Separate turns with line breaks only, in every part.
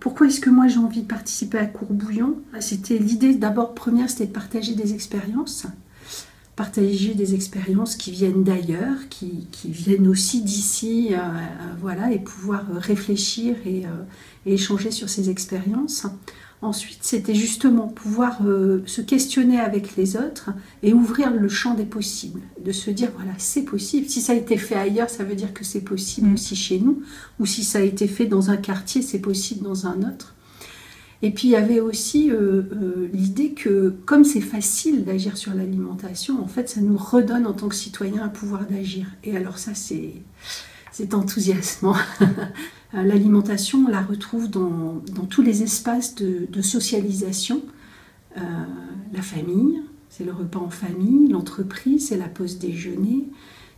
Pourquoi est-ce que moi j'ai envie de participer à Courbouillon? C'était l'idée d'abord première, c'était de partager des expériences. Partager des expériences qui viennent d'ailleurs, qui viennent aussi d'ici, voilà, et pouvoir réfléchir et échanger sur ces expériences. Ensuite, c'était justement pouvoir se questionner avec les autres et ouvrir le champ des possibles, de se dire, voilà, c'est possible. Si ça a été fait ailleurs, ça veut dire que c'est possible aussi chez nous, ou si ça a été fait dans un quartier, c'est possible dans un autre. Et puis il y avait aussi l'idée que comme c'est facile d'agir sur l'alimentation, en fait ça nous redonne en tant que citoyens un pouvoir d'agir. Et alors ça c'est enthousiasmant. L'alimentation, on la retrouve dans tous les espaces de socialisation. La famille, c'est le repas en famille, l'entreprise, c'est la pause déjeuner,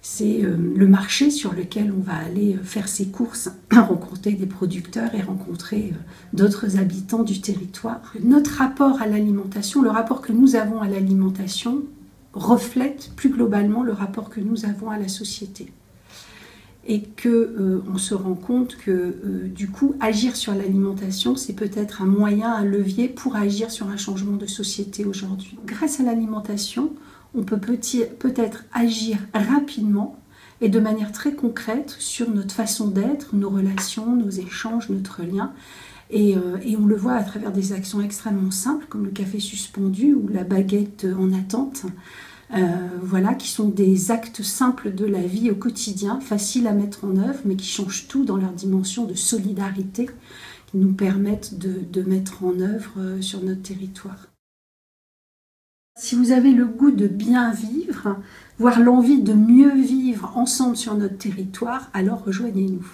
c'est le marché sur lequel on va aller faire ses courses, rencontrer des producteurs et rencontrer d'autres habitants du territoire. Notre rapport à l'alimentation, le rapport que nous avons à l'alimentation, reflète plus globalement le rapport que nous avons à la société. Et qu'on se rend compte que du coup, agir sur l'alimentation, c'est peut-être un moyen, un levier pour agir sur un changement de société aujourd'hui. Grâce à l'alimentation, on peut peut-être agir rapidement et de manière très concrète sur notre façon d'être, nos relations, nos échanges, notre lien. Et on le voit à travers des actions extrêmement simples, comme le café suspendu ou la baguette en attente. Voilà, qui sont des actes simples de la vie au quotidien, faciles à mettre en œuvre, mais qui changent tout dans leur dimension de solidarité, qui nous permettent de mettre en œuvre sur notre territoire. Si vous avez le goût de bien vivre, voire l'envie de mieux vivre ensemble sur notre territoire, alors rejoignez-nous.